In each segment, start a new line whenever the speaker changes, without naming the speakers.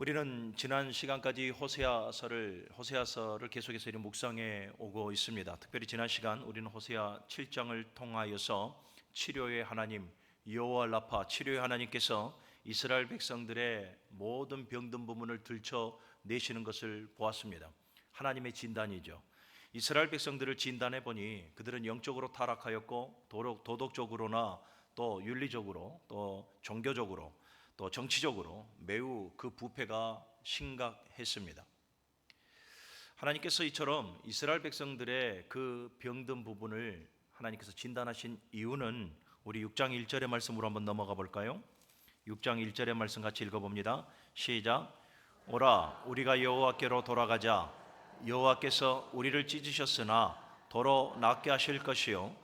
우리는 지난 시간까지 호세아서를 계속해서 묵상해 오고 있습니다. 특별히 지난 시간 우리는 호세아 7장을 통하여서 치료의 하나님 여호와 라파, 치료의 하나님께서 이스라엘 백성들의 모든 병든 부분을 들춰내시는 것을 보았습니다. 하나님의 진단이죠. 이스라엘 백성들을 진단해 보니 그들은 영적으로 타락하였고 도덕적으로나 또 윤리적으로 또 종교적으로 또 정치적으로 매우 그 부패가 심각했습니다. 하나님께서 이처럼 이스라엘 백성들의 그 병든 부분을 하나님께서 진단하신 이유는 우리 6장 1절의 말씀으로 한번 넘어가 볼까요? 6장 1절의 말씀 같이 읽어봅니다. 시작. 오라 우리가 여호와께로 돌아가자. 여호와께서 우리를 찢으셨으나 도로 낫게 하실 것이요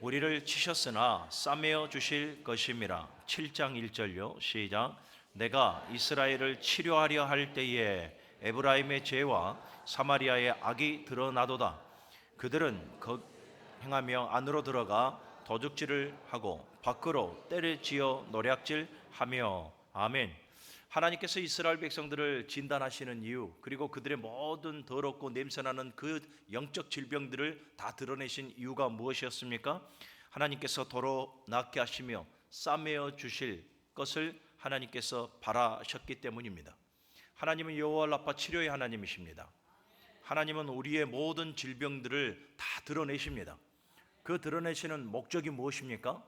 우리를 치셨으나 싸매어 주실 것임이라. 7장 1절요. 시작. 내가 이스라엘을 치료하려 할 때에 에브라임의 죄와 사마리아의 악이 드러나도다. 그들은 행하며 안으로 들어가 도둑질을 하고 밖으로 때려지어 노략질하며. 아멘. 하나님께서 이스라엘 백성들을 진단하시는 이유, 그리고 그들의 모든 더럽고 냄새나는 그 영적 질병들을 다 드러내신 이유가 무엇이었습니까? 하나님께서 도로 낫게 하시며 싸매어 주실 것을 하나님께서 바라셨기 때문입니다. 하나님은 여호와 라파, 치료의 하나님이십니다. 하나님은 우리의 모든 질병들을 다 드러내십니다. 그 드러내시는 목적이 무엇입니까?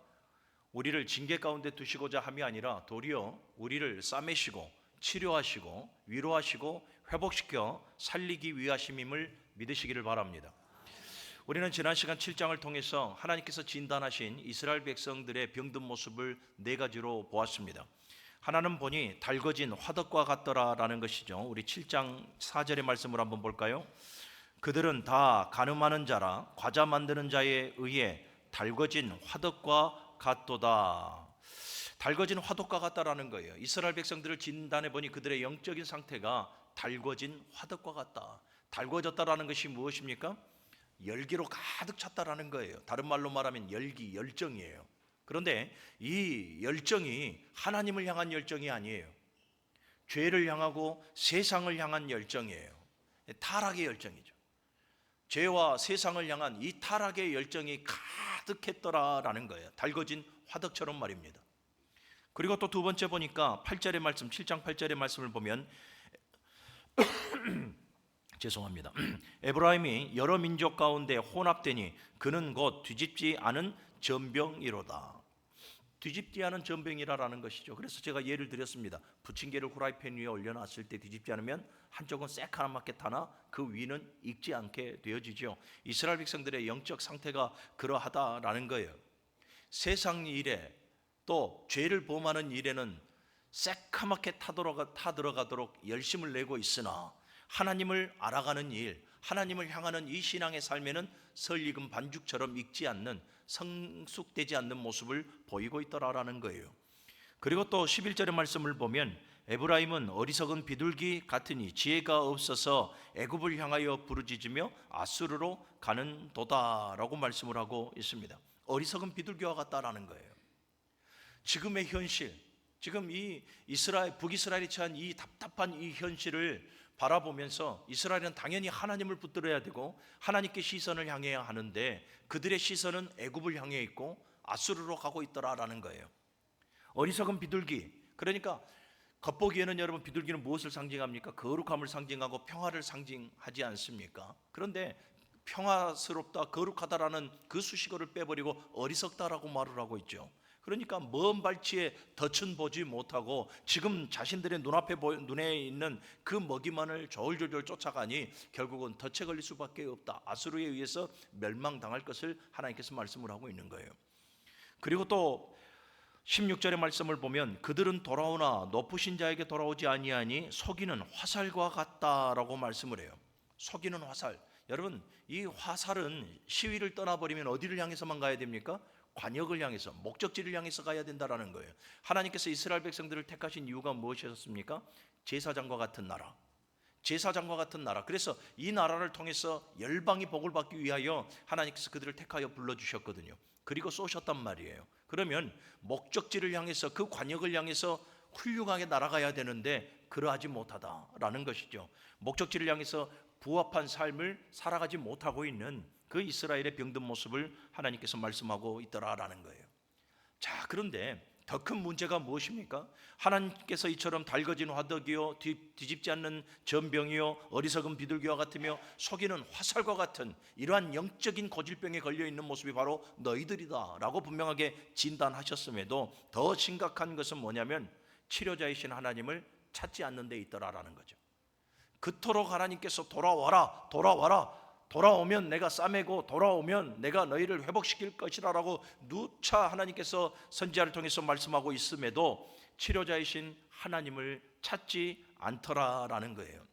우리를 징계 가운데 두시고자 함이 아니라 도리어 우리를 싸매시고 치료하시고 위로하시고 회복시켜 살리기 위하심임을 믿으시기를 바랍니다. 우리는 지난 시간 7장을 통해서 하나님께서 진단하신 이스라엘 백성들의 병든 모습을 네 가지로 보았습니다. 하나는 보니 달궈진 화덕과 같더라라는 것이죠. 우리 7장 4절의 말씀을 한번 볼까요? 그들은 다 가늠하는 자라 과자 만드는 자에 의해 달궈진 화덕과 같도다. 달궈진 화덕과 같다라는 거예요. 이스라엘 백성들을 진단해 보니 그들의 영적인 상태가 달궈진 화덕과 같다. 달궈졌다라는 것이 무엇입니까? 열기로 가득 찼다라는 거예요. 다른 말로 말하면 열기, 열정이에요. 그런데 이 열정이 하나님을 향한 열정이 아니에요. 죄를 향하고 세상을 향한 열정이에요. 타락의 열정이죠. 죄와 세상을 향한 이 타락의 열정이 가득했더라라는 거예요. 달궈진 화덕처럼 말입니다. 그리고 또 두 번째 보니까 8절의 말씀, 7장 8절의 말씀을 보면 죄송합니다. 에브라임이 여러 민족 가운데 혼합되니 그는 곧 뒤집지 않은 전병이로다. 뒤집지 않은 전병이라는 것이죠. 그래서 제가 예를 드렸습니다. 부침개를 후라이팬 위에 올려놨을 때 뒤집지 않으면 한쪽은 새카맣게 타나 그 위는 익지 않게 되어지죠. 이스라엘 백성들의 영적 상태가 그러하다라는 거예요. 세상 일에 또 죄를 범하는 일에는 새카맣게 타들어가도록 열심을 내고 있으나 하나님을 알아가는 일, 하나님을 향하는 이 신앙의 삶에는 설익은 반죽처럼 익지 않는, 성숙되지 않는 모습을 보이고 있더라라는 거예요. 그리고 또 11절의 말씀을 보면 에브라임은 어리석은 비둘기 같으니 지혜가 없어서 애굽을 향하여 부르짖으며 아수르로 가는 도다라고 말씀을 하고 있습니다. 어리석은 비둘기와 같다라는 거예요. 지금의 현실, 지금 이 북이스라엘이 처한 이 답답한 이 현실을 바라보면서 이스라엘은 당연히 하나님을 붙들어야 되고 하나님께 시선을 향해야 하는데 그들의 시선은 애굽을 향해 있고 아수르로 가고 있더라라는 거예요. 어리석은 비둘기, 그러니까 겉보기에는 여러분 비둘기는 무엇을 상징합니까? 거룩함을 상징하고 평화를 상징하지 않습니까? 그런데 평화스럽다, 거룩하다라는 그 수식어를 빼버리고 어리석다라고 말을 하고 있죠. 그러니까 먼 발치에 덫은 보지 못하고 지금 자신들의 눈에 있는 그 먹이만을 졸졸졸 쫓아가니 결국은 덫에 걸릴 수밖에 없다. 아수르에 의해서 멸망당할 것을 하나님께서 말씀을 하고 있는 거예요. 그리고 또 16절의 말씀을 보면 그들은 돌아오나 높으신 자에게 돌아오지 아니하니 속이는 화살과 같다라고 말씀을 해요. 속이는 화살. 여러분, 이 화살은 시위를 떠나버리면 어디를 향해서만 가야 됩니까? 관역을 향해서, 목적지를 향해서 가야 된다라는 거예요. 하나님께서 이스라엘 백성들을 택하신 이유가 무엇이었습니까? 제사장과 같은 나라, 제사장과 같은 나라. 그래서 이 나라를 통해서 열방이 복을 받기 위하여 하나님께서 그들을 택하여 불러주셨거든요. 그리고 쏘셨단 말이에요. 그러면 목적지를 향해서, 그 관역을 향해서 훌륭하게 날아가야 되는데 그러하지 못하다라는 것이죠. 목적지를 향해서 부합한 삶을 살아가지 못하고 있는 그 이스라엘의 병든 모습을 하나님께서 말씀하고 있더라라는 거예요. 자, 그런데 더 큰 문제가 무엇입니까? 하나님께서 이처럼 달궈진 화덕이요 뒤집지 않는 전병이요 어리석은 비둘기와 같으며 속이는 화살과 같은 이러한 영적인 고질병에 걸려있는 모습이 바로 너희들이다 라고 분명하게 진단하셨음에도 더 심각한 것은 뭐냐면 치료자이신 하나님을 찾지 않는 데 있더라라는 거죠. 그토록 하나님께서 돌아오면 내가 싸매고 돌아오면 내가 너희를 회복시킬 것이라 라고 누차 하나님께서 선지자를 통해서 말씀하고 있음에도 치료자이신 하나님을 찾지 않더라라는 거예요.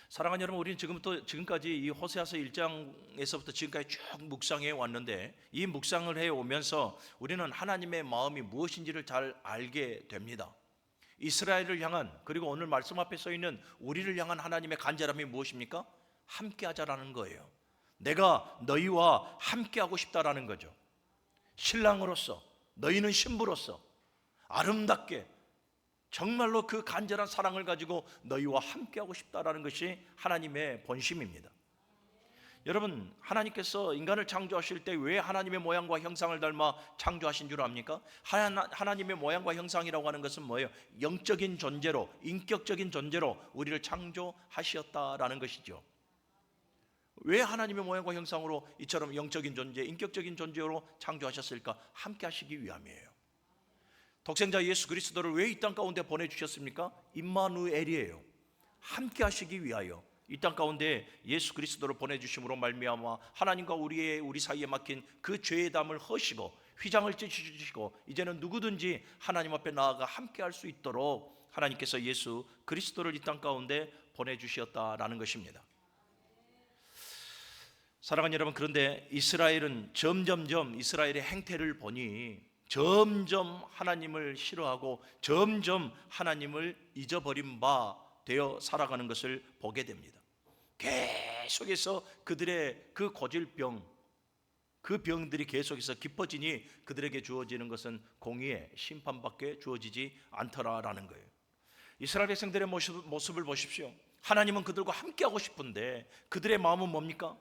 사랑하는 여러분, 우리는 지금까지 이 호세아서 1장에서부터 지금까지 쭉 묵상해 왔는데 이 묵상을 해 오면서 우리는 하나님의 마음이 무엇인지를 잘 알게 됩니다. 이스라엘을 향한, 그리고 오늘 말씀 앞에 서 있는 우리를 향한 하나님의 간절함이 무엇입니까? 함께 하자라는 거예요. 내가 너희와 함께 하고 싶다라는 거죠. 신랑으로서, 너희는 신부로서 아름답게 정말로 그 간절한 사랑을 가지고 너희와 함께 하고 싶다라는 것이 하나님의 본심입니다. 여러분, 하나님께서 인간을 창조하실 때 왜 하나님의 모양과 형상을 닮아 창조하신 줄 압니까? 하나님의 모양과 형상이라고 하는 것은 뭐예요? 영적인 존재로, 인격적인 존재로 우리를 창조하셨다라는 것이죠. 왜 하나님의 모양과 형상으로 이처럼 영적인 존재, 인격적인 존재로 창조하셨을까? 함께 하시기 위함이에요. 독생자 예수 그리스도를 왜 이 땅 가운데 보내주셨습니까? 임마누엘이에요. 함께 하시기 위하여 이 땅 가운데 예수 그리스도를 보내주심으로 말미암아 하나님과 우리 사이에 막힌 그 죄의 담을 허시고 휘장을 찢으시고 이제는 누구든지 하나님 앞에 나아가 함께 할 수 있도록 하나님께서 예수 그리스도를 이 땅 가운데 보내주셨다라는 것입니다. 사랑하는 여러분, 그런데 이스라엘은 점점점 이스라엘의 행태를 보니 점점 하나님을 싫어하고 점점 하나님을 잊어버린 바 되어 살아가는 것을 보게 됩니다. 계속해서 그들의 그 고질병, 그 병들이 계속해서 깊어지니 그들에게 주어지는 것은 공의의 심판밖에 주어지지 않더라라는 거예요. 이스라엘 백성들의 모습을 보십시오. 하나님은 그들과 함께하고 싶은데 그들의 마음은 뭡니까?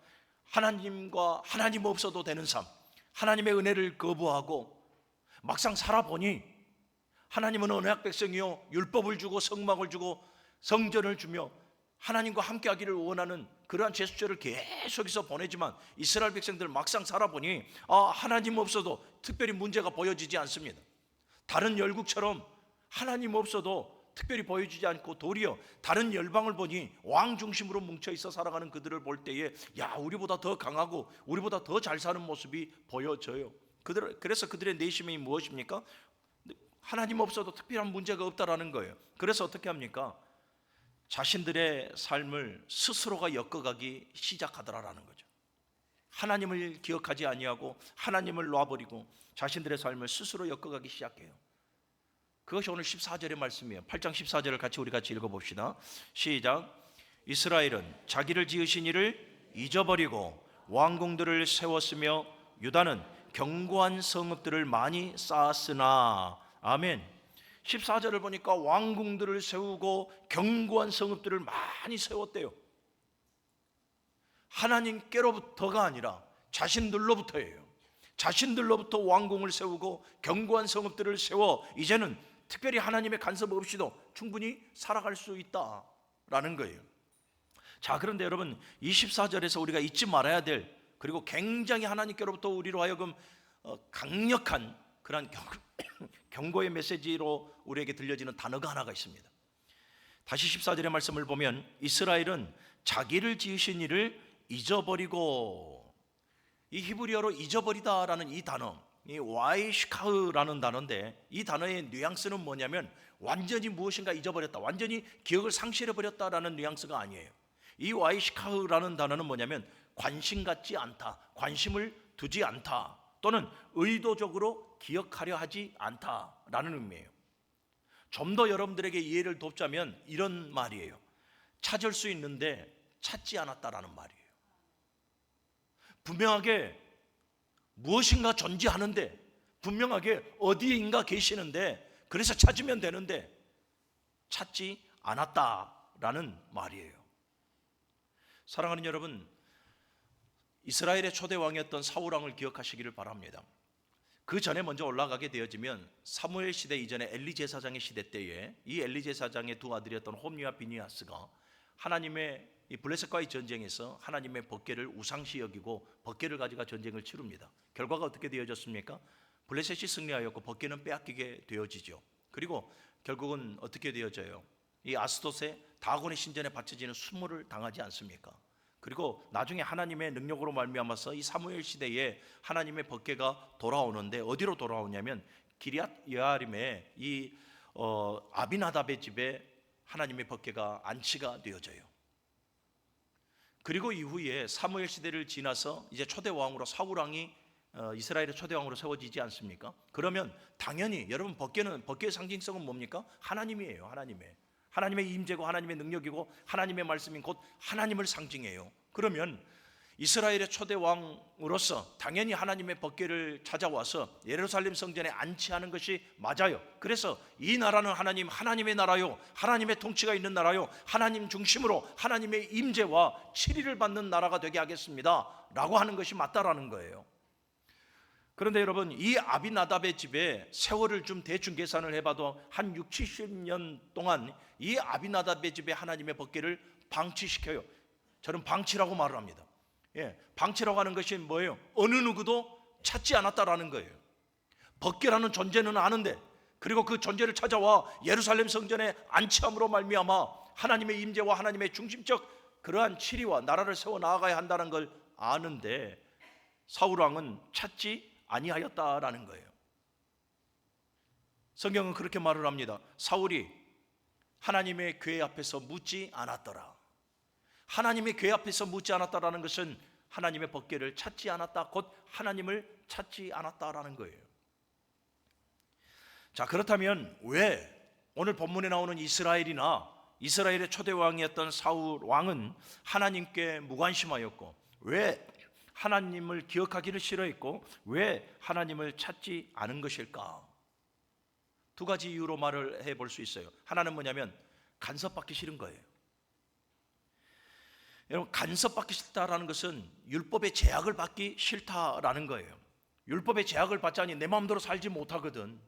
하나님 없어도 되는 삶, 하나님의 은혜를 거부하고 막상 살아보니 하나님은 언약 백성이요 율법을 주고 성막을 주고 성전을 주며 하나님과 함께하기를 원하는 그러한 제스처를 계속해서 보내지만 이스라엘 백성들 막상 살아보니 하나님 없어도 특별히 문제가 보여지지 않습니다. 다른 열국처럼 하나님 없어도 특별히 보여주지 않고 도리어 다른 열방을 보니 왕 중심으로 뭉쳐있어 살아가는 그들을 볼 때에 우리보다 더 강하고 우리보다 더 잘 사는 모습이 보여져요. 그래서 그들의 내심이 무엇입니까? 하나님 없어도 특별한 문제가 없다라는 거예요. 그래서 어떻게 합니까? 자신들의 삶을 스스로가 엮어가기 시작하더라라는 거죠. 하나님을 기억하지 아니하고 하나님을 놔버리고 자신들의 삶을 스스로 엮어가기 시작해요. 그것이 오늘 14절의 말씀이에요. 8장 14절을 우리 같이 읽어봅시다. 시작. 이스라엘은 자기를 지으신 이를 잊어버리고 왕궁들을 세웠으며 유다는 견고한 성읍들을 많이 쌓았으나. 아멘. 14절을 보니까 왕궁들을 세우고 견고한 성읍들을 많이 세웠대요. 하나님께로부터가 아니라 자신들로부터예요. 자신들로부터 왕궁을 세우고 견고한 성읍들을 세워 이제는 특별히 하나님의 간섭 없이도 충분히 살아갈 수 있다라는 거예요. 자, 그런데 여러분 24절에서 우리가 잊지 말아야 될, 그리고 굉장히 하나님께로부터 우리로 하여금 강력한 그런 경고의 메시지로 우리에게 들려지는 단어가 하나가 있습니다. 다시 14절의 말씀을 보면 이스라엘은 자기를 지으신 이를 잊어버리고, 이 히브리어로 잊어버리다라는 이 단어, 이 와이시카흐라는 단어인데 이 단어의 뉘앙스는 뭐냐면 완전히 무엇인가 잊어버렸다, 완전히 기억을 상실해버렸다라는 뉘앙스가 아니에요. 이 와이시카흐라는 단어는 뭐냐면 관심 갖지 않다, 관심을 두지 않다, 또는 의도적으로 기억하려 하지 않다라는 의미예요. 좀 더 여러분들에게 이해를 돕자면 이런 말이에요. 찾을 수 있는데 찾지 않았다라는 말이에요. 분명하게 무엇인가 존재하는데, 분명하게 어디인가 계시는데, 그래서 찾으면 되는데 찾지 않았다라는 말이에요. 사랑하는 여러분, 이스라엘의 초대 왕이었던 사울 왕을 기억하시기를 바랍니다. 그 전에 먼저 올라가게 되어지면 사무엘 시대 이전에 엘리 제사장의 시대 때에 이 엘리 제사장의 두 아들이었던 홈리와 비니아스가 하나님의 이 블레셋과의 전쟁에서 하나님의 법궤를 우상시 여기고 법궤를 가지고 전쟁을 치릅니다. 결과가 어떻게 되어졌습니까? 블레셋이 승리하였고 법궤는 빼앗기게 되어지죠. 그리고 결국은 어떻게 되어져요? 이 아스돗의 다곤의 신전에 바쳐지는 수모를 당하지 않습니까? 그리고 나중에 하나님의 능력으로 말미암아서 이 사무엘 시대에 하나님의 법궤가 돌아오는데 어디로 돌아오냐면 기럇 여아림의 이 아비나답의 집에 하나님의 법궤가 안치가 되어져요. 그리고 이후에 사무엘 시대를 지나서 이제 초대 왕으로 사울 왕이 이스라엘의 초대 왕으로 세워지지 않습니까? 그러면 당연히 여러분 법궤의 상징성은 뭡니까? 하나님이에요. 하나님의 임재고 하나님의 능력이고 하나님의 말씀인 곧 하나님을 상징해요. 그러면 이스라엘의 초대 왕으로서 당연히 하나님의 법궤를 찾아와서 예루살렘 성전에 안치하는 것이 맞아요. 그래서 이 나라는 하나님의 나라요, 하나님의 통치가 있는 나라요, 하나님 중심으로 하나님의 임재와 치리를 받는 나라가 되게 하겠습니다 라고 하는 것이 맞다라는 거예요. 그런데 여러분, 이 아비나답의 집에 세월을 좀 대충 계산을 해봐도 한 60, 70년 동안 이 아비나답의 집에 하나님의 법궤를 방치시켜요. 저는 방치라고 말을 합니다. 방치라고 하는 것이 뭐예요? 어느 누구도 찾지 않았다라는 거예요. 법궤라는 존재는 아는데, 그리고 그 존재를 찾아와 예루살렘 성전에 안치함으로 말미암아 하나님의 임재와 하나님의 중심적 그러한 치리와 나라를 세워 나아가야 한다는 걸 아는데 사울 왕은 찾지 아니하였다라는 거예요. 성경은 그렇게 말을 합니다. 사울이 하나님의 궤 앞에서 묻지 않았더라. 하나님의 궤 앞에서 묻지 않았다라는 것은 하나님의 법궤를 찾지 않았다, 곧 하나님을 찾지 않았다라는 거예요. 자, 그렇다면 왜 오늘 본문에 나오는 이스라엘의 초대 왕이었던 사울 왕은 하나님께 무관심하였고 왜 하나님을 기억하기를 싫어했고 왜 하나님을 찾지 않은 것일까? 두 가지 이유로 말을 해볼 수 있어요. 하나는 뭐냐면 간섭받기 싫은 거예요. 여러분, 간섭받기 싫다라는 것은 율법의 제약을 받기 싫다라는 거예요. 율법의 제약을 받자니 내 마음대로 살지 못하거든.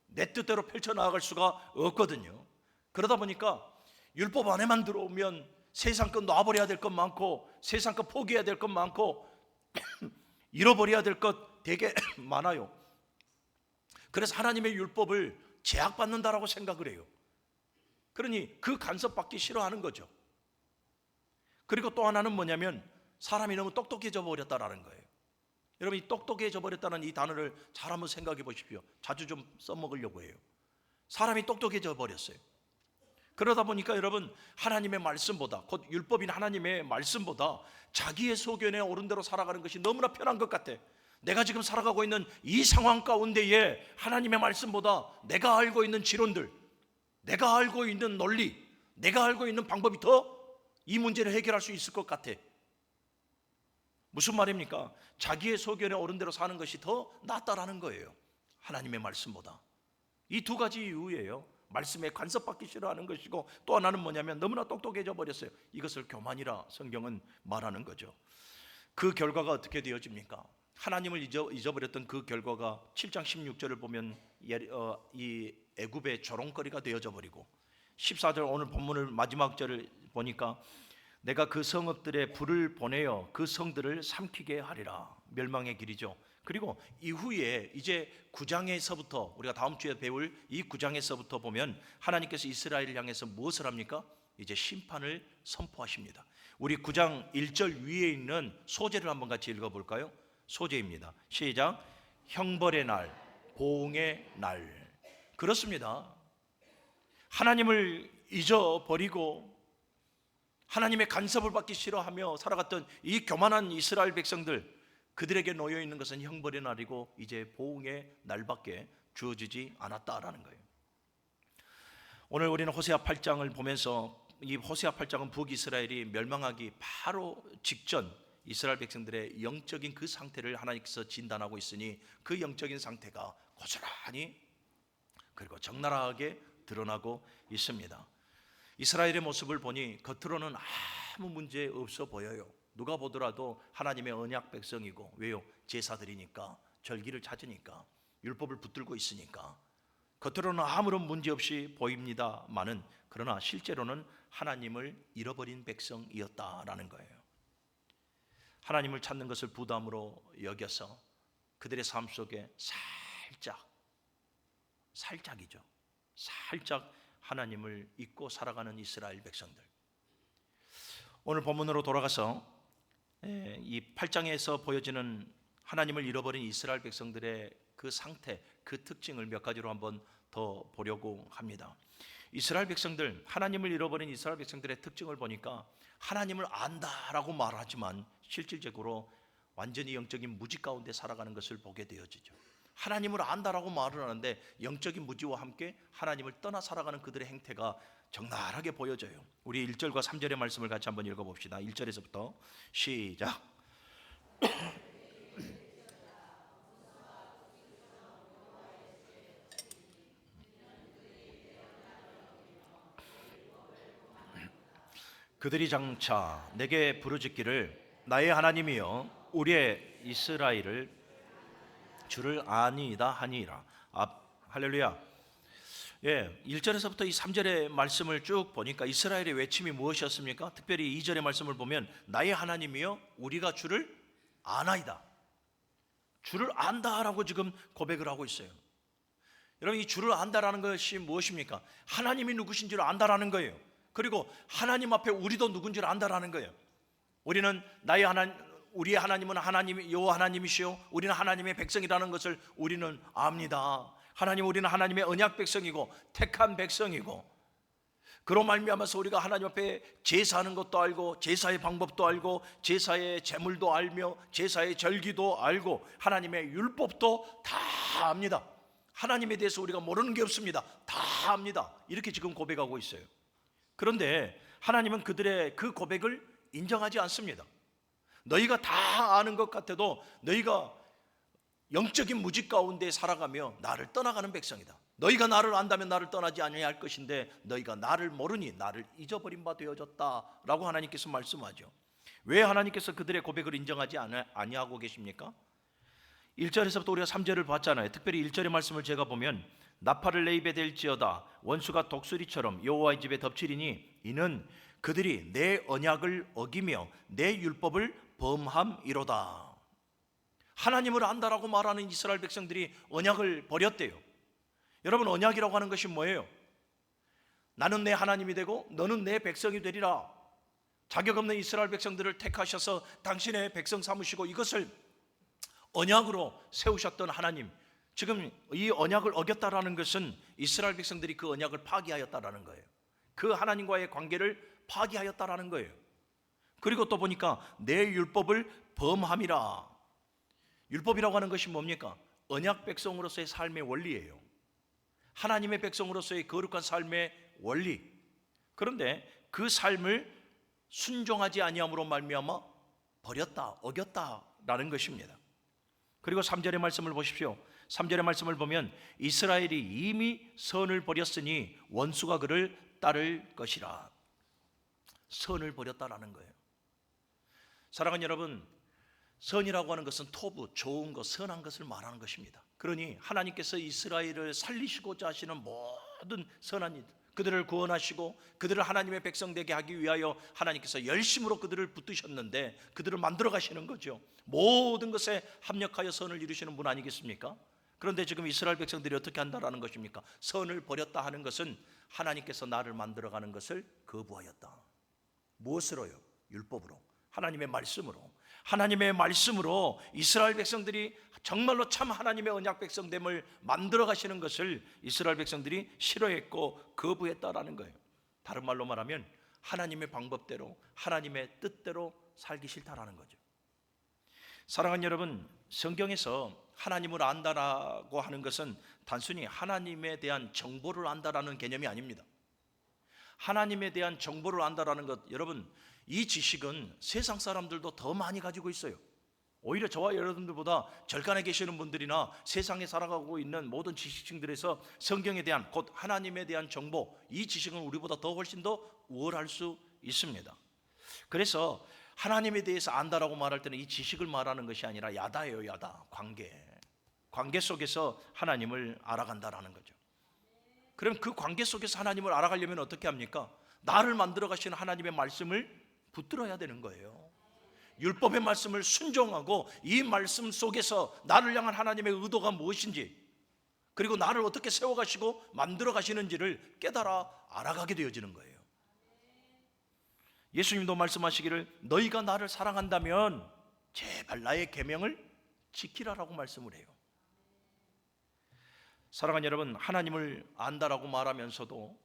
내 뜻대로 펼쳐나갈 수가 없거든요. 그러다 보니까 율법 안에만 들어오면 세상 것 놔버려야 될 것 많고 세상 것 포기해야 될 것 많고 잃어버려야 될 것 되게 많아요. 그래서 하나님의 율법을 제약받는다라고 생각을 해요. 그러니 그 간섭받기 싫어하는 거죠. 그리고 또 하나는 뭐냐면 사람이 너무 똑똑해져 버렸다라는 거예요. 여러분, 이 똑똑해져 버렸다는 이 단어를 잘 한번 생각해 보십시오. 자주 좀 써먹으려고 해요. 사람이 똑똑해져 버렸어요. 그러다 보니까 여러분, 하나님의 말씀보다, 곧 율법인 하나님의 말씀보다 자기의 소견에 옳은 대로 살아가는 것이 너무나 편한 것 같아. 내가 지금 살아가고 있는 이 상황 가운데에 하나님의 말씀보다 내가 알고 있는 지론들, 내가 알고 있는 논리, 내가 알고 있는 방법이 더 이 문제를 해결할 수 있을 것 같아. 무슨 말입니까? 자기의 소견에 옳은 대로 사는 것이 더 낫다라는 거예요. 하나님의 말씀보다. 이 두 가지 이유예요. 말씀에 간섭받기 싫어하는 것이고 또 하나는 뭐냐면 너무나 똑똑해져 버렸어요. 이것을 교만이라 성경은 말하는 거죠. 그 결과가 어떻게 되어집니까? 하나님을 잊어버렸던 그 결과가 7장 16절을 보면 이 애굽의 조롱거리가 되어져 버리고 14절 오늘 본문을 마지막 절을 보니까 내가 그 성읍들에 불을 보내어 그 성들을 삼키게 하리라. 멸망의 길이죠. 그리고 이후에 이제 9장에서부터 우리가 다음 주에 배울 이 9장에서부터 보면 하나님께서 이스라엘을 향해서 무엇을 합니까? 이제 심판을 선포하십니다. 우리 9장 1절 위에 있는 소제를 한번 같이 읽어볼까요? 소제입니다. 시작. 형벌의 날, 보응의 날. 그렇습니다. 하나님을 잊어버리고 하나님의 간섭을 받기 싫어하며 살아갔던 이 교만한 이스라엘 백성들, 그들에게 놓여 있는 것은 형벌의 날이고 이제 보응의 날밖에 주어지지 않았다라는 거예요. 오늘 우리는 호세아 8장을 보면서 이 호세아 8장은 북이스라엘이 멸망하기 바로 직전 이스라엘 백성들의 영적인 그 상태를 하나님께서 진단하고 있으니 그 영적인 상태가 고스란히 그리고 적나라하게 드러나고 있습니다. 이스라엘의 모습을 보니 겉으로는 아무 문제 없어 보여요. 누가 보더라도 하나님의 언약 백성이고, 왜요? 제사드리니까, 절기를 찾으니까, 율법을 붙들고 있으니까 겉으로는 아무런 문제 없이 보입니다마는, 그러나 실제로는 하나님을 잃어버린 백성이었다라는 거예요. 하나님을 찾는 것을 부담으로 여겨서 그들의 삶 속에 살짝 하나님을 잊고 살아가는 이스라엘 백성들. 오늘 본문으로 돌아가서 이 8장에서 보여지는 하나님을 잃어버린 이스라엘 백성들의 그 상태, 그 특징을 몇 가지로 한번 더 보려고 합니다. 이스라엘 백성들, 하나님을 잃어버린 이스라엘 백성들의 특징을 보니까 하나님을 안다라고 말하지만 실질적으로 완전히 영적인 무지 가운데 살아가는 것을 보게 되어지죠. 하나님을 안다라고 말을 하는데 영적인 무지와 함께 하나님을 떠나 살아가는 그들의 행태가 적나라하게 보여져요. 우리 1절과 3절의 말씀을 같이 한번 읽어봅시다. 1절에서부터 시작. 그들이 장차 내게 부르짖기를 나의 하나님이여 우리의 이스라엘을 주를 아니이다 하니이라. 할렐루야. 1절에서부터 이 3절의 말씀을 쭉 보니까 이스라엘의 외침이 무엇이었습니까? 특별히 2절의 말씀을 보면 나의 하나님이여 우리가 주를 아나이다. 주를 안다라고 지금 고백을 하고 있어요. 여러분, 이 주를 안다라는 것이 무엇입니까? 하나님이 누구신지를 안다라는 거예요. 그리고 하나님 앞에 우리도 누군지를 안다라는 거예요. 우리는 우리의 하나님은 하나님 여호와 하나님이시요 우리는 하나님의 백성이라는 것을 우리는 압니다. 우리는 하나님의 언약 백성이고 택한 백성이고, 그로 말미암아서 우리가 하나님 앞에 제사하는 것도 알고, 제사의 방법도 알고, 제사의 제물도 알며, 제사의 절기도 알고, 하나님의 율법도 다 압니다. 하나님에 대해서 우리가 모르는 게 없습니다. 다 압니다. 이렇게 지금 고백하고 있어요. 그런데 하나님은 그들의 그 고백을 인정하지 않습니다. 너희가 다 아는 것 같아도 너희가 영적인 무지 가운데 살아가며 나를 떠나가는 백성이다. 너희가 나를 안다면 나를 떠나지 아니할 것인데 너희가 나를 모르니 나를 잊어버린 바 되어졌다라고 하나님께서 말씀하죠. 왜 하나님께서 그들의 고백을 인정하지 아니하고 계십니까? 1절에서부터 우리가 3절을 봤잖아요. 특별히 1절의 말씀을 제가 보면 나팔을 내 입에 댈지어다 원수가 독수리처럼 여호와의 집에 덮치리니 이는 그들이 내 언약을 어기며 내 율법을 범함이로다. 하나님을 안다라고 말하는 이스라엘 백성들이 언약을 버렸대요. 여러분, 언약이라고 하는 것이 뭐예요? 나는 내 하나님이 되고 너는 내 백성이 되리라. 자격 없는 이스라엘 백성들을 택하셔서 당신의 백성 삼으시고 이것을 언약으로 세우셨던 하나님, 지금 이 언약을 어겼다라는 것은 이스라엘 백성들이 그 언약을 파기하였다라는 거예요. 그 하나님과의 관계를 파기하였다라는 거예요. 그리고 또 보니까 내 율법을 범함이라. 율법이라고 하는 것이 뭡니까? 언약 백성으로서의 삶의 원리예요. 하나님의 백성으로서의 거룩한 삶의 원리. 그런데 그 삶을 순종하지 아니함으로 말미암아 버렸다, 어겼다라는 것입니다. 그리고 3절의 말씀을 보십시오. 3절의 말씀을 보면 이스라엘이 이미 선을 버렸으니 원수가 그를 따를 것이라. 선을 버렸다라는 거예요. 사랑하는 여러분, 선이라고 하는 것은 토부, 좋은 것, 선한 것을 말하는 것입니다. 그러니 하나님께서 이스라엘을 살리시고자 하시는 모든 선한 일, 그들을 구원하시고 그들을 하나님의 백성 되게 하기 위하여 하나님께서 열심으로 그들을 붙드셨는데 그들을 만들어 가시는 거죠. 모든 것에 합력하여 선을 이루시는 분 아니겠습니까? 그런데 지금 이스라엘 백성들이 어떻게 한다라는 것입니까? 선을 버렸다 하는 것은 하나님께서 나를 만들어가는 것을 거부하였다. 무엇으로요? 율법으로, 하나님의 말씀으로. 하나님의 말씀으로 이스라엘 백성들이 정말로 참 하나님의 언약 백성됨을 만들어 가시는 것을 이스라엘 백성들이 싫어했고 거부했다라는 거예요. 다른 말로 말하면 하나님의 방법대로, 하나님의 뜻대로 살기 싫다라는 거죠. 사랑하는 여러분, 성경에서 하나님을 안다라고 하는 것은 단순히 하나님에 대한 정보를 안다라는 개념이 아닙니다. 하나님에 대한 정보를 안다라는 것, 여러분, 이 지식은 세상 사람들도 더 많이 가지고 있어요. 오히려 저와 여러분들보다 절간에 계시는 분들이나 세상에 살아가고 있는 모든 지식층들에서 성경에 대한, 곧 하나님에 대한 정보, 이 지식은 우리보다 더 훨씬 더 우월할 수 있습니다. 그래서 하나님에 대해서 안다라고 말할 때는 이 지식을 말하는 것이 아니라 야다예요. 야다. 관계 속에서 하나님을 알아간다라는 거죠. 그럼 그 관계 속에서 하나님을 알아가려면 어떻게 합니까? 나를 만들어 가시는 하나님의 말씀을 붙들어야 되는 거예요. 율법의 말씀을 순종하고 이 말씀 속에서 나를 향한 하나님의 의도가 무엇인지, 그리고 나를 어떻게 세워가시고 만들어 가시는지를 깨달아 알아가게 되어지는 거예요. 예수님도 말씀하시기를 너희가 나를 사랑한다면 제발 나의 계명을 지키라라고 말씀을 해요. 사랑하는 여러분, 하나님을 안다라고 말하면서도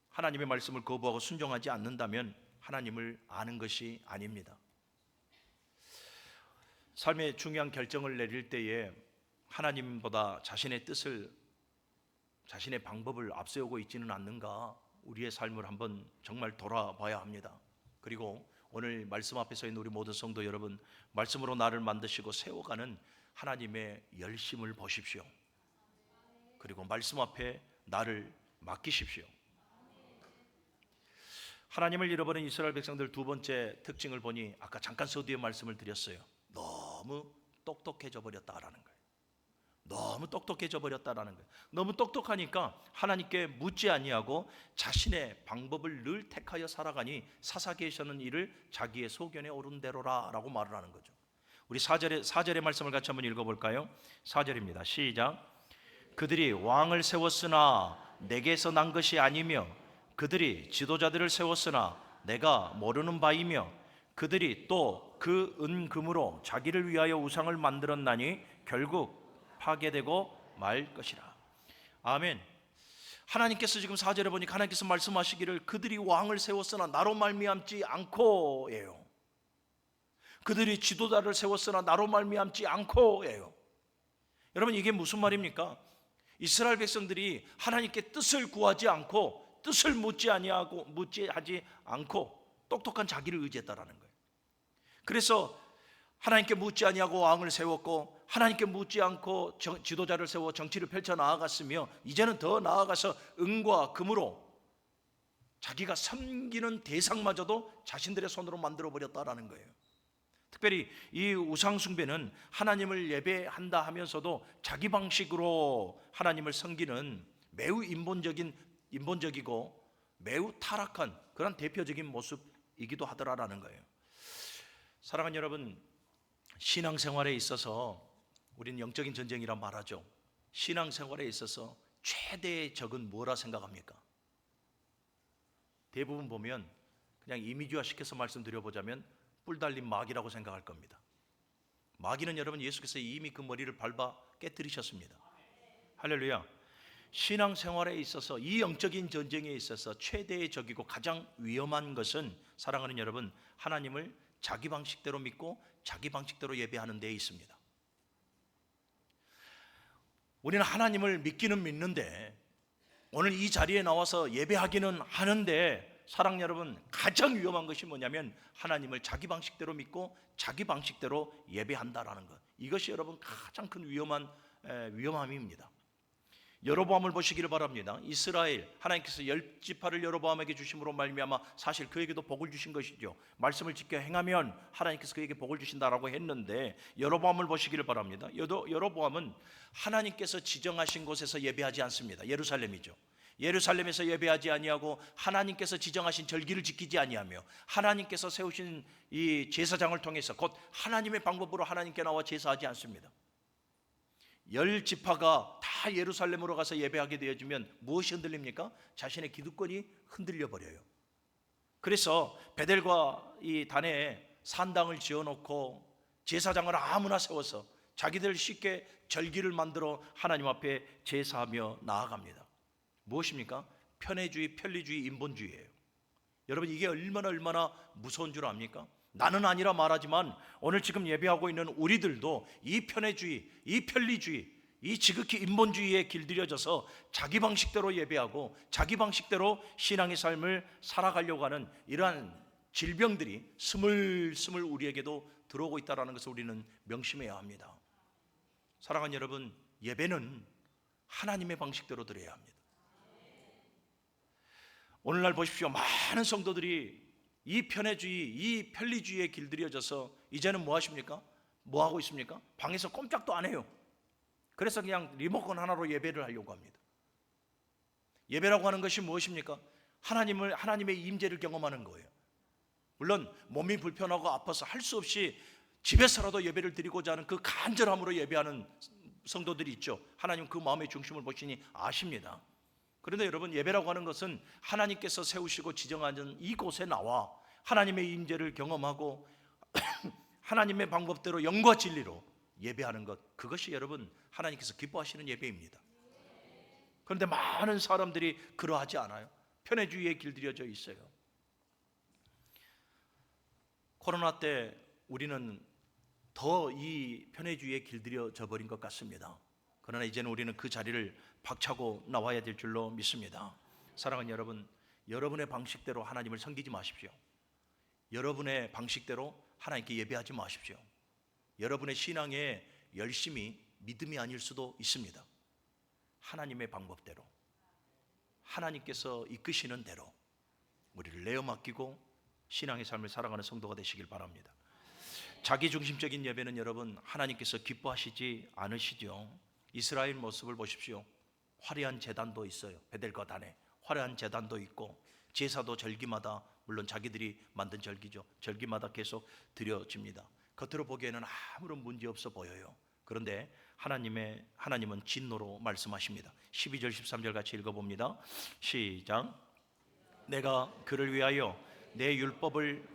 하나님의 말씀을 거부하고 순종하지 않는다면 하나님을 아는 것이 아닙니다. 삶의 중요한 결정을 내릴 때에 하나님보다 자신의 뜻을, 자신의 방법을 앞세우고 있지는 않는가, 우리의 삶을 한번 정말 돌아봐야 합니다. 그리고 오늘 말씀 앞에 서 있는 우리 모든 성도 여러분, 말씀으로 나를 만드시고 세워가는 하나님의 열심을 보십시오. 그리고 말씀 앞에 나를 맡기십시오. 하나님을 잃어버린 이스라엘 백성들 두 번째 특징을 보니 아까 잠깐 서두에 말씀을 드렸어요. 너무 똑똑해져 버렸다라는 거예요. 너무 똑똑해져 버렸다라는 거예요. 너무 똑똑하니까 하나님께 묻지 아니하고 자신의 방법을 늘 택하여 살아가니 사사기에서는 이를 자기의 소견에 오른 대로라 라고 말을 하는 거죠. 우리 4절의 말씀을 같이 한번 읽어볼까요? 4절입니다. 시작. 그들이 왕을 세웠으나 내게서 난 것이 아니며 그들이 지도자들을 세웠으나 내가 모르는 바이며 그들이 또 그 은금으로 자기를 위하여 우상을 만들었나니 결국 파괴되고 말 것이라. 아멘. 하나님께서 지금 4절에 보니까 하나님께서 말씀하시기를 그들이 왕을 세웠으나 나로 말미암지 않고예요. 그들이 지도자를 세웠으나 나로 말미암지 않고예요. 여러분, 이게 무슨 말입니까? 이스라엘 백성들이 하나님께 뜻을 구하지 않고 뜻을 묻지 하지 않고 똑똑한 자기를 의지했다라는 거예요. 그래서 하나님께 묻지 아니하고 왕을 세웠고 하나님께 묻지 않고 지도자를 세워 정치를 펼쳐 나아갔으며 이제는 더 나아가서 은과 금으로 자기가 섬기는 대상마저도 자신들의 손으로 만들어 버렸다라는 거예요. 특별히 이 우상 숭배는 하나님을 예배한다 하면서도 자기 방식으로 하나님을 섬기는 매우 인본적이고 매우 타락한 그런 대표적인 모습이기도 하더라라는 거예요. 사랑하는 여러분, 신앙생활에 있어서 우리는 영적인 전쟁이란 말하죠. 신앙생활에 있어서 최대의 적은 뭐라 생각합니까? 대부분 보면 그냥 이미지화 시켜서 말씀드려보자면 뿔 달린 마귀라고 생각할 겁니다. 마귀는 여러분 예수께서 이미 그 머리를 밟아 깨뜨리셨습니다. 할렐루야. 신앙생활에 있어서 이 영적인 전쟁에 있어서 최대의 적이고 가장 위험한 것은 사랑하는 여러분, 하나님을 자기 방식대로 믿고 자기 방식대로 예배하는 데에 있습니다. 우리는 하나님을 믿기는 믿는데 오늘 이 자리에 나와서 예배하기는 하는데 사랑 여러분, 가장 위험한 것이 뭐냐면 하나님을 자기 방식대로 믿고 자기 방식대로 예배한다라는 것. 이것이 여러분 가장 큰 위험함입니다. 여로보암을 보시기를 바랍니다. 이스라엘 하나님께서 10지파를 여로보암에게 주심으로 말미암아 사실 그에게도 복을 주신 것이죠. 말씀을 지켜 행하면 하나님께서 그에게 복을 주신다라고 했는데 여로보암을 보시기를 바랍니다. 여로보암은 하나님께서 지정하신 곳에서 예배하지 않습니다. 예루살렘이죠. 예루살렘에서 예배하지 아니하고 하나님께서 지정하신 절기를 지키지 아니하며 하나님께서 세우신 이 제사장을 통해서 곧 하나님의 방법으로 하나님께 나와 제사하지 않습니다. 10지파가 다 예루살렘으로 가서 예배하게 되어지면 무엇이 흔들립니까? 자신의 기득권이 흔들려 버려요. 그래서 베델과 이 단에 산당을 지어놓고 제사장을 아무나 세워서 자기들 쉽게 절기를 만들어 하나님 앞에 제사하며 나아갑니다. 무엇입니까? 편애주의, 편리주의, 인본주의예요. 여러분, 이게 얼마나 무서운 줄 압니까? 나는 아니라 말하지만 오늘 지금 예배하고 있는 우리들도 이 편애주의, 이 편리주의, 이 지극히 인본주의에 길들여져서 자기 방식대로 예배하고 자기 방식대로 신앙의 삶을 살아가려고 하는 이러한 질병들이 스물스물 우리에게도 들어오고 있다는 것을 우리는 명심해야 합니다. 사랑하는 여러분, 예배는 하나님의 방식대로 드려야 합니다. 오늘날 보십시오. 많은 성도들이 이 편의주의, 이 편리주의에 길들여져서 이제는 뭐 하십니까? 뭐 하고 있습니까? 방에서 꼼짝도 안 해요. 그래서 그냥 리모컨 하나로 예배를 하려고 합니다. 예배라고 하는 것이 무엇입니까? 하나님의 임재를 경험하는 거예요. 물론 몸이 불편하고 아파서 할 수 없이 집에서라도 예배를 드리고자 하는 그 간절함으로 예배하는 성도들이 있죠. 하나님 그 마음의 중심을 보시니 아십니다. 그런데 여러분, 예배라고 하는 것은 하나님께서 세우시고 지정하는 이곳에 나와 하나님의 임재를 경험하고 하나님의 방법대로 영과 진리로 예배하는 것, 그것이 여러분 하나님께서 기뻐하시는 예배입니다. 그런데 많은 사람들이 그러하지 않아요. 편의주의에 길들여져 있어요. 코로나 때 우리는 더 이 편의주의에 길들여져 버린 것 같습니다. 그러나 이제는 우리는 그 자리를 박차고 나와야 될 줄로 믿습니다. 사랑하는 여러분, 여러분의 방식대로 하나님을 섬기지 마십시오. 여러분의 방식대로 하나님께 예배하지 마십시오. 여러분의 신앙의 열심이 믿음이 아닐 수도 있습니다. 하나님의 방법대로, 하나님께서 이끄시는 대로 우리를 내어 맡기고 신앙의 삶을 살아가는 성도가 되시길 바랍니다. 자기중심적인 예배는 여러분 하나님께서 기뻐하시지 않으시죠. 이스라엘 모습을 보십시오. 화려한 제단도 있어요. 베델갓 안에 화려한 제단도 있고 제사도 절기마다, 물론 자기들이 만든 절기죠, 절기마다 계속 드려집니다. 겉으로 보기에는 아무런 문제 없어 보여요. 그런데 하나님은 진노로 말씀하십니다. 12절 13절 같이 읽어봅니다. 시작. 내가 그를 위하여 내 율법을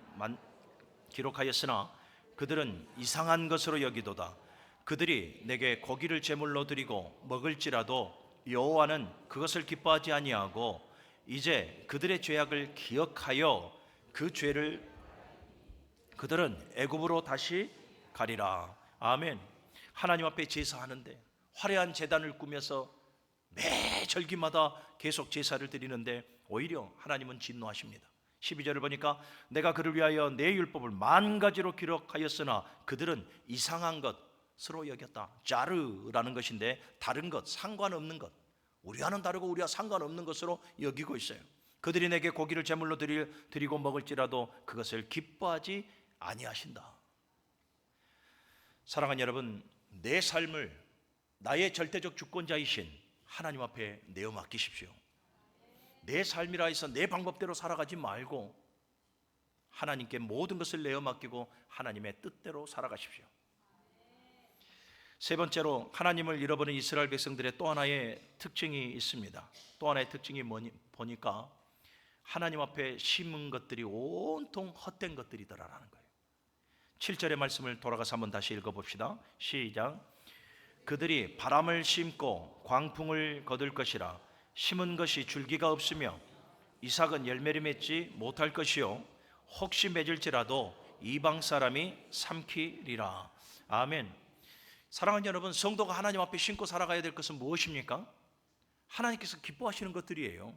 기록하였으나 그들은 이상한 것으로 여기도다. 그들이 내게 고기를 제물로 드리고 먹을지라도 여호와는 그것을 기뻐하지 아니하고 이제 그들의 죄악을 기억하여 그 죄를 그들은 애굽으로 다시 가리라. 아멘. 하나님 앞에 제사하는데 화려한 제단을 꾸며서 매 절기마다 계속 제사를 드리는데 오히려 하나님은 진노하십니다. 12절을 보니까 내가 그를 위하여 내 율법을 10,000가지로 기록하였으나 그들은 이상한 것으로 여겼다. 자르라는 것인데 다른 것, 상관없는 것, 우리와는 다르고 우리와 상관없는 것으로 여기고 있어요. 그들이 내게 고기를 제물로 드리고 먹을지라도 그것을 기뻐하지 아니하신다. 사랑하는 여러분, 내 삶을 나의 절대적 주권자이신 하나님 앞에 내어 맡기십시오. 내 삶이라 해서 내 방법대로 살아가지 말고 하나님께 모든 것을 내어 맡기고 하나님의 뜻대로 살아가십시오. 세 번째로, 하나님을 잃어버린 이스라엘 백성들의 또 하나의 특징이 있습니다. 또 하나의 특징이 보니까 하나님 앞에 심은 것들이 온통 헛된 것들이더라라는 거예요. 7절의 말씀을 돌아가서 한번 다시 읽어봅시다. 시작. 그들이 바람을 심고 광풍을 거둘 것이라. 심은 것이 줄기가 없으며 이삭은 열매를 맺지 못할 것이요 혹시 맺을지라도 이방 사람이 삼키리라. 아멘. 사랑하는 여러분, 성도가 하나님 앞에 심고 살아가야 될 것은 무엇입니까? 하나님께서 기뻐하시는 것들이에요.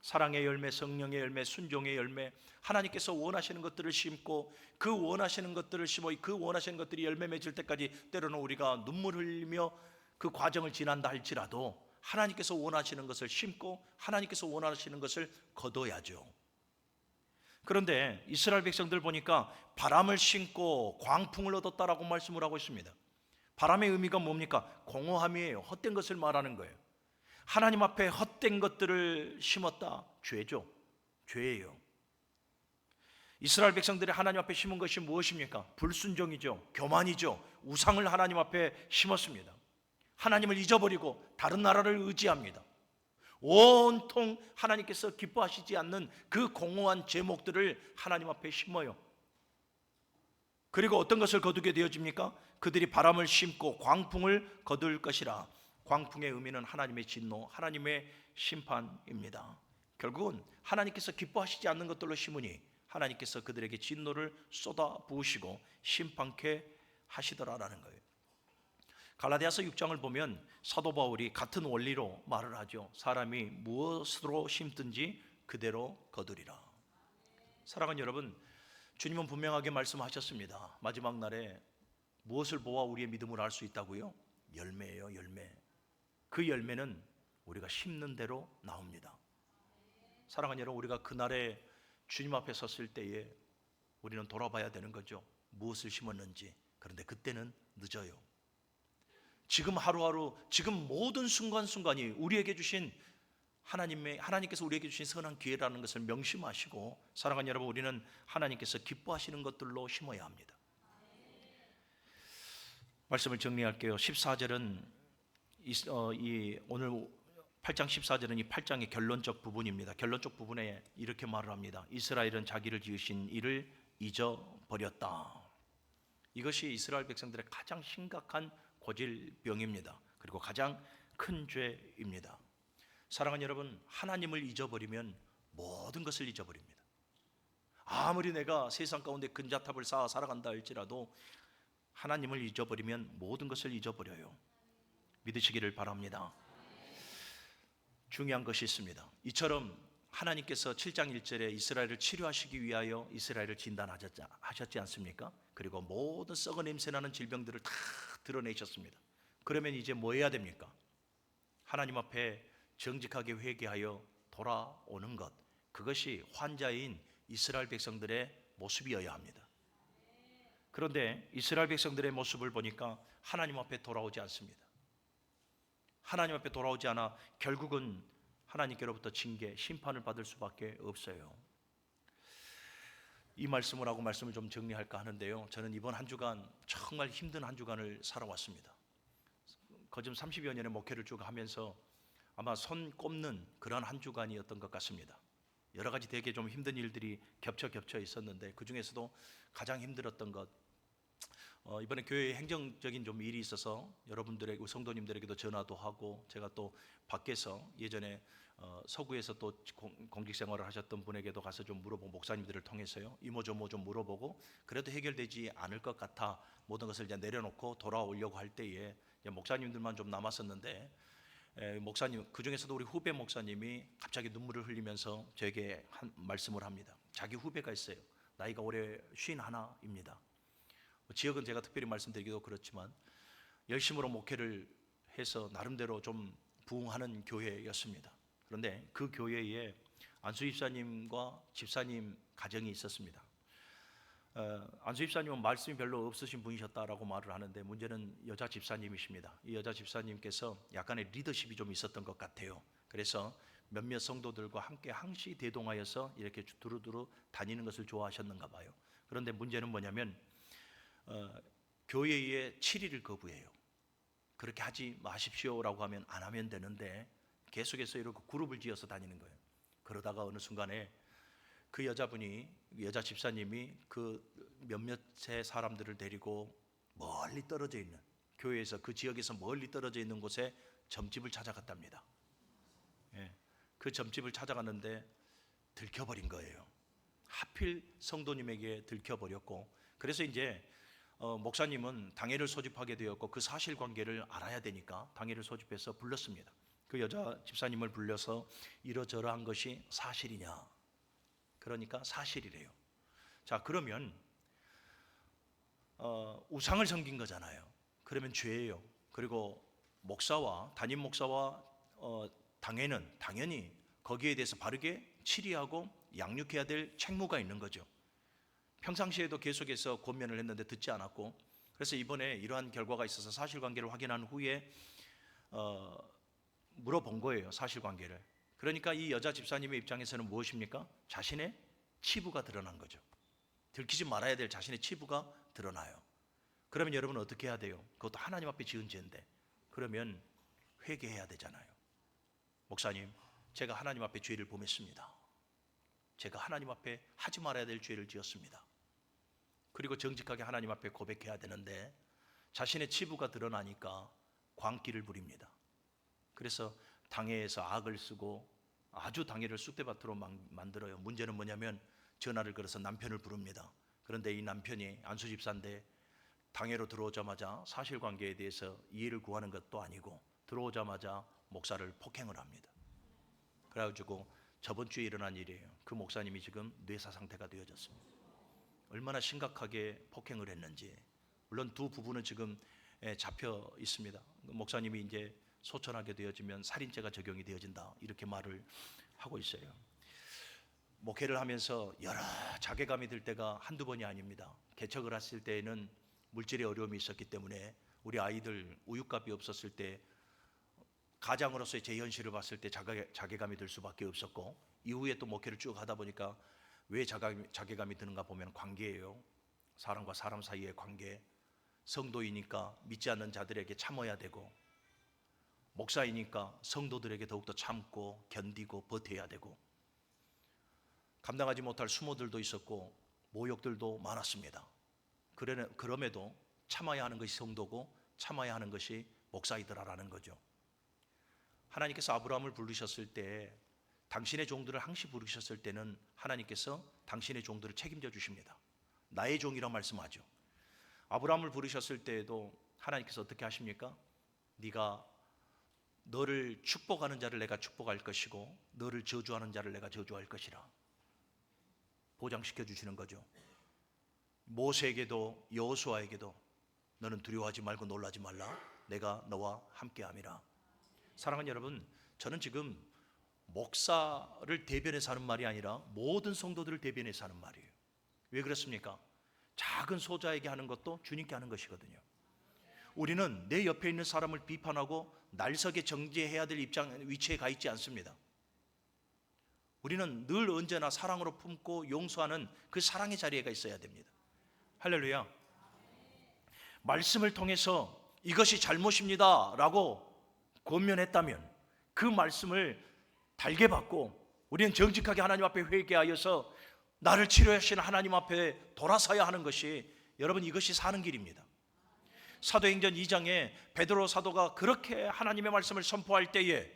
사랑의 열매, 성령의 열매, 순종의 열매, 하나님께서 원하시는 것들을 심고 그 원하시는 것들을 심어 그 원하시는 것들이 열매 맺을 때까지 때로는 우리가 눈물 흘리며 그 과정을 지난다 할지라도 하나님께서 원하시는 것을 심고 하나님께서 원하시는 것을 거둬야죠. 그런데 이스라엘 백성들 보니까 바람을 심고 광풍을 얻었다라고 말씀을 하고 있습니다. 바람의 의미가 뭡니까? 공허함이에요. 헛된 것을 말하는 거예요. 하나님 앞에 헛된 것들을 심었다. 죄죠. 죄예요. 이스라엘 백성들이 하나님 앞에 심은 것이 무엇입니까? 불순종이죠. 교만이죠. 우상을 하나님 앞에 심었습니다. 하나님을 잊어버리고 다른 나라를 의지합니다. 온통 하나님께서 기뻐하시지 않는 그 공허한 제목들을 하나님 앞에 심어요. 그리고 어떤 것을 거두게 되어집니까? 그들이 바람을 심고 광풍을 거둘 것이라. 광풍의 의미는 하나님의 진노, 하나님의 심판입니다. 결국은 하나님께서 기뻐하시지 않는 것들로 심으니 하나님께서 그들에게 진노를 쏟아 부으시고 심판케 하시더라라는 거예요. 갈라디아서 6장을 보면 사도 바울이 같은 원리로 말을 하죠. 사람이 무엇으로 심든지 그대로 거두리라. 사랑하는 여러분, 주님은 분명하게 말씀하셨습니다. 마지막 날에 무엇을 보아 우리의 믿음을 알 수 있다고요? 열매예요, 열매. 그 열매는 우리가 심는 대로 나옵니다. 사랑하는 여러분, 우리가 그날에 주님 앞에 섰을 때에 우리는 돌아봐야 되는 거죠. 무엇을 심었는지. 그런데 그때는 늦어요. 지금 하루하루, 지금 모든 순간순간이 우리에게 주신 하나님께서 우리에게 주신 선한 기회라는 것을 명심하시고, 사랑하는 여러분, 우리는 하나님께서 기뻐하시는 것들로 심어야 합니다. 말씀을 정리할게요. 14절은 오늘 8장 14절은 이 8장의 결론적 부분입니다. 결론적 부분에 이렇게 말을 합니다. 이스라엘은 자기를 지으신 이를 잊어버렸다. 이것이 이스라엘 백성들의 가장 심각한 고질병입니다. 그리고 가장 큰 죄입니다. 사랑하는 여러분, 하나님을 잊어버리면 모든 것을 잊어버립니다. 아무리 내가 세상 가운데 근자탑을 쌓아 살아간다 할지라도 하나님을 잊어버리면 모든 것을 잊어버려요. 믿으시기를 바랍니다. 중요한 것이 있습니다. 이처럼 하나님께서 7장 1절에 이스라엘을 치료하시기 위하여 이스라엘을 진단하셨지 않습니까? 그리고 모든 썩은 냄새나는 질병들을 다 드러내셨습니다. 그러면 이제 뭐 해야 됩니까? 하나님 앞에 정직하게 회개하여 돌아오는 것, 그것이 환자인 이스라엘 백성들의 모습이어야 합니다. 그런데 이스라엘 백성들의 모습을 보니까 하나님 앞에 돌아오지 않습니다. 하나님 앞에 돌아오지 않아 결국은 하나님께로부터 징계, 심판을 받을 수밖에 없어요. 이 말씀을 하고 말씀을 좀 정리할까 하는데요, 저는 이번 한 주간 정말 힘든 한 주간을 살아왔습니다. 거진 30여 년의 목회를 쭉 하면서 아마 손 꼽는 그런 한 주간이었던 것 같습니다. 여러 가지 되게 좀 힘든 일들이 겹쳐 있었는데 그 중에서도 가장 힘들었던 것, 이번에 교회에 행정적인 좀 일이 있어서 여러분들에게, 성도님들에게도 전화도 하고, 제가 또 밖에서 예전에 서구에서 또 공직 생활을 하셨던 분에게도 가서 좀 물어보고, 목사님들을 통해서요, 이모저모 좀 물어보고, 그래도 해결되지 않을 것 같아 모든 것을 이제 내려놓고 돌아오려고 할 때에 목사님들만 좀 남았었는데, 목사님, 그 중에서도 우리 후배 목사님이 갑자기 눈물을 흘리면서 저에게 한 말씀을 합니다. 자기 후배가 있어요. 나이가 올해 51입니다. 지역은 제가 특별히 말씀드리기도 그렇지만 열심으로 목회를 해서 나름대로 좀 부흥하는 교회였습니다. 그런데 그 교회에 안수 집사님과 집사님 가정이 있었습니다. 안수 집사님은 말씀이 별로 없으신 분이셨다라고 말을 하는데, 문제는 여자 집사님이십니다. 이 여자 집사님께서 약간의 리더십이 좀 있었던 것 같아요. 그래서 몇몇 성도들과 함께 항시 대동하여서 이렇게 두루두루 다니는 것을 좋아하셨는가 봐요. 그런데 문제는 뭐냐면 교회의 7일을 거부해요. 그렇게 하지 마십시오라고 하면 안 하면 되는데 계속해서 이렇게 그룹을 지어서 다니는 거예요. 그러다가 어느 순간에 그 여자 집사님이 그 몇몇의 사람들을 데리고 멀리 떨어져 있는, 교회에서 그 지역에서 멀리 떨어져 있는 곳에 점집을 찾아갔답니다. 그 점집을 찾아갔는데 들켜버린 거예요. 하필 성도님에게 들켜버렸고, 그래서 이제 목사님은 당회를 소집하게 되었고, 그 사실관계를 알아야 되니까 당회를 소집해서 불렀습니다. 그 여자 집사님을 불러서 이러저러한 것이 사실이냐, 그러니까 사실이래요. 자, 그러면 우상을 섬긴 거잖아요. 그러면 죄예요. 그리고 담임 목사와 당회는 당연히 거기에 대해서 바르게 치리하고 양육해야 될 책무가 있는 거죠. 평상시에도 계속해서 권면을 했는데 듣지 않았고, 그래서 이번에 이러한 결과가 있어서 사실관계를 확인한 후에 물어본 거예요, 사실관계를. 그러니까 이 여자 집사님의 입장에서는 무엇입니까? 자신의 치부가 드러난 거죠. 들키지 말아야 될 자신의 치부가 드러나요. 그러면 여러분은 어떻게 해야 돼요? 그것도 하나님 앞에 지은 죄인데. 그러면 회개해야 되잖아요. 목사님, 제가 하나님 앞에 죄를 범했습니다. 제가 하나님 앞에 하지 말아야 될 죄를 지었습니다. 그리고 정직하게 하나님 앞에 고백해야 되는데 자신의 치부가 드러나니까 광기를 부립니다. 그래서 당회에서 악을 쓰고 아주 당회를 쑥대밭으로 만들어요. 문제는 뭐냐면 전화를 걸어서 남편을 부릅니다. 그런데 이 남편이 안수 집사인데 당회로 들어오자마자 사실관계에 대해서 이해를 구하는 것도 아니고 들어오자마자 목사를 폭행을 합니다. 그래가지고 저번 주에 일어난 일이에요. 그 목사님이 지금 뇌사 상태가 되어졌습니다. 얼마나 심각하게 폭행을 했는지. 물론 두 부부는 지금 잡혀 있습니다. 목사님이 이제 소천하게 되어지면 살인죄가 적용이 되어진다 이렇게 말을 하고 있어요. 목회를 하면서 여러 자괴감이 들 때가 한두 번이 아닙니다. 개척을 했을 때에는 물질의 어려움이 있었기 때문에 우리 아이들 우유값이 없었을 때 가장으로서의 제 현실을 봤을 때 자괴감이 들 수밖에 없었고, 이후에 또 목회를 쭉 하다 보니까 왜 자괴감이 드는가 보면 관계예요. 사람과 사람 사이의 관계. 성도이니까 믿지 않는 자들에게 참아야 되고, 목사이니까 성도들에게 더욱더 참고 견디고 버텨야 되고, 감당하지 못할 수모들도 있었고 모욕들도 많았습니다. 그럼에도 참아야 하는 것이 성도고 참아야 하는 것이 목사이더라라는 거죠. 하나님께서 아브라함을 부르셨을 때, 당신의 종들을 항시 부르셨을 때는 하나님께서 당신의 종들을 책임져 주십니다. 나의 종이라 말씀하죠. 아브라함을 부르셨을 때에도 하나님께서 어떻게 하십니까? 네가 너를 축복하는 자를 내가 축복할 것이고 너를 저주하는 자를 내가 저주할 것이라 보장시켜 주시는 거죠. 모세에게도 여호수아에게도 너는 두려워하지 말고 놀라지 말라. 내가 너와 함께함이라. 사랑하는 여러분, 저는 지금 목사를 대변해서 하는 말이 아니라 모든 성도들을 대변해서 하는 말이에요. 왜 그렇습니까? 작은 소자에게 하는 것도 주님께 하는 것이거든요. 우리는 내 옆에 있는 사람을 비판하고 날석에 정죄해야 될 위치에 가 있지 않습니다. 우리는 늘 언제나 사랑으로 품고 용서하는 그 사랑의 자리에가 있어야 됩니다. 할렐루야. 말씀을 통해서 이것이 잘못입니다 라고 권면했다면 그 말씀을 달게 받고 우리는 정직하게 하나님 앞에 회개하여서 나를 치료하시는 하나님 앞에 돌아서야 하는 것이, 여러분, 이것이 사는 길입니다. 사도행전 2장에 베드로 사도가 그렇게 하나님의 말씀을 선포할 때에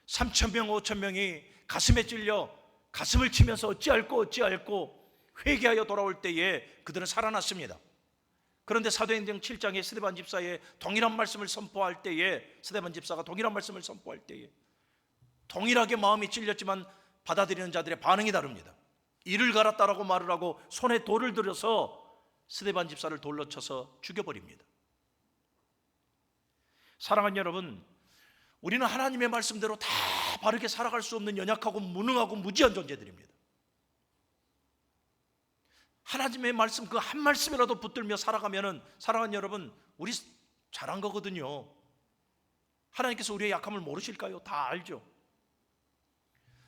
3,000명 5,000명이 가슴에 찔려 가슴을 치면서 어찌할꼬 회개하여 돌아올 때에 그들은 살아났습니다. 그런데 사도행전 7장에 스데반 집사의 동일한 말씀을 선포할 때에, 스데반 집사가 동일한 말씀을 선포할 때에 동일하게 마음이 찔렸지만 받아들이는 자들의 반응이 다릅니다. 이를 갈았다라고 말을 하고 손에 돌을 들여서 스데반 집사를 돌로 쳐서 죽여버립니다. 사랑하는 여러분, 우리는 하나님의 말씀대로 다 바르게 살아갈 수 없는 연약하고 무능하고 무지한 존재들입니다. 하나님의 말씀 그 한 말씀이라도 붙들며 살아가면은, 사랑하는 여러분, 우리 잘한 거거든요. 하나님께서 우리의 약함을 모르실까요? 다 알죠.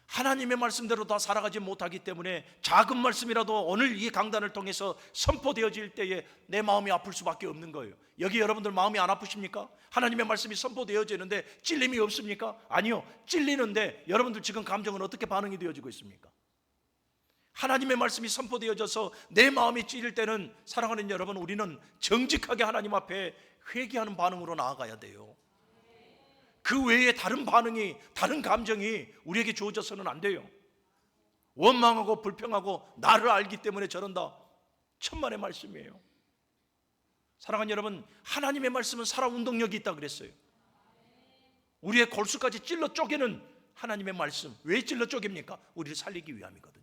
하나님의 말씀대로 다 살아가지 못하기 때문에 작은 말씀이라도 오늘 이 강단을 통해서 선포되어질 때에 내 마음이 아플 수밖에 없는 거예요. 여기 여러분들 마음이 안 아프십니까? 하나님의 말씀이 선포되어지는데 찔림이 없습니까? 아니요, 찔리는데 여러분들 지금 감정은 어떻게 반응이 되어지고 있습니까? 하나님의 말씀이 선포되어져서 내 마음이 찔릴 때는, 사랑하는 여러분, 우리는 정직하게 하나님 앞에 회개하는 반응으로 나아가야 돼요. 그 외에 다른 반응이, 다른 감정이 우리에게 주어져서는 안 돼요. 원망하고 불평하고 나를 알기 때문에 저런다, 천만의 말씀이에요. 사랑하는 여러분, 하나님의 말씀은 살아 운동력이 있다 그랬어요. 우리의 골수까지 찔러 쪼개는 하나님의 말씀. 왜 찔러 쪼갭니까? 우리를 살리기 위함이거든요.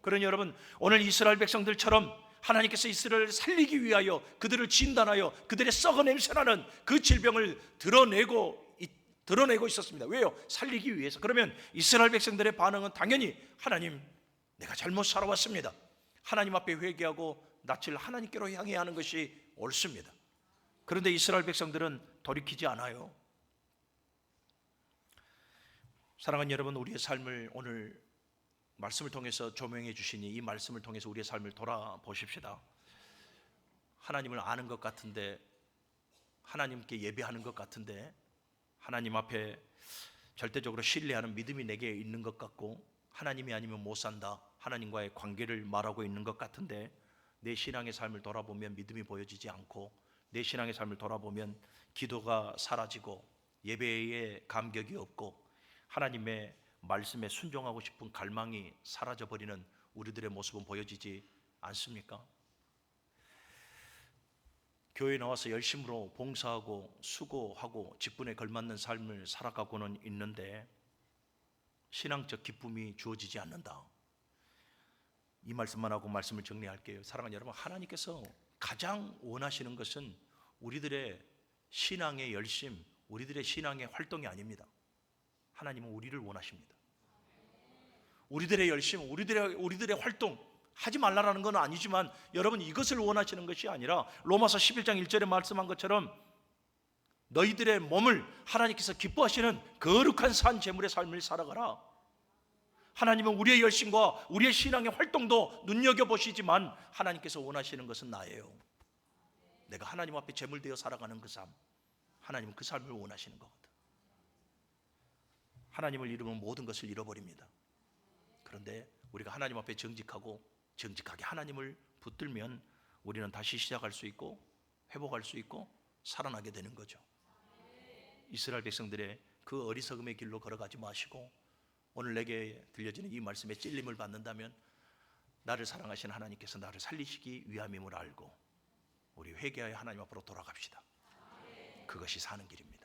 그러니 여러분, 오늘 이스라엘 백성들처럼 하나님께서 이스라엘을 살리기 위하여 그들을 진단하여 그들의 썩어 냄새나는 그 질병을 드러내고 있었습니다. 왜요? 살리기 위해서. 그러면 이스라엘 백성들의 반응은 당연히, 하나님, 내가 잘못 살아왔습니다. 하나님 앞에 회개하고 낯을 하나님께로 향해야 하는 것이 옳습니다. 그런데 이스라엘 백성들은 돌이키지 않아요. 사랑하는 여러분, 우리의 삶을 오늘 말씀을 통해서 조명해 주시니 이 말씀을 통해서 우리의 삶을 돌아보십시다. 하나님을 아는 것 같은데, 하나님께 예배하는 것 같은데, 하나님 앞에 절대적으로 신뢰하는 믿음이 내게 있는 것 같고, 하나님이 아니면 못 산다, 하나님과의 관계를 말하고 있는 것 같은데, 내 신앙의 삶을 돌아보면 믿음이 보여지지 않고, 내 신앙의 삶을 돌아보면 기도가 사라지고 예배에 감격이 없고 하나님의 말씀에 순종하고 싶은 갈망이 사라져버리는 우리들의 모습은 보여지지 않습니까? 교회에 나와서 열심으로 봉사하고 수고하고 직분에 걸맞는 삶을 살아가고는 있는데 신앙적 기쁨이 주어지지 않는다. 이 말씀만 하고 말씀을 정리할게요. 사랑하는 여러분, 하나님께서 가장 원하시는 것은 우리들의 신앙의 열심, 우리들의 신앙의 활동이 아닙니다. 하나님은 우리를 원하십니다. 우리들의 열심, 우리들의 활동 하지 말라라는 건 아니지만 여러분, 이것을 원하시는 것이 아니라 로마서 11장 1절에 말씀한 것처럼 너희들의 몸을 하나님께서 기뻐하시는 거룩한 산 제물의 삶을 살아가라. 하나님은 우리의 열심과 우리의 신앙의 활동도 눈여겨보시지만 하나님께서 원하시는 것은 나예요. 내가 하나님 앞에 제물되어 살아가는 그 삶, 하나님은 그 삶을 원하시는 거거든. 하나님을 잃으면 모든 것을 잃어버립니다. 그런데 우리가 하나님 앞에 정직하게 하나님을 붙들면 우리는 다시 시작할 수 있고 회복할 수 있고 살아나게 되는 거죠. 이스라엘 백성들의 그 어리석음의 길로 걸어가지 마시고 오늘 내게 들려지는 이 말씀에 찔림을 받는다면 나를 사랑하시는 하나님께서 나를 살리시기 위함임을 알고 우리 회개하여 하나님 앞으로 돌아갑시다. 그것이 사는 길입니다.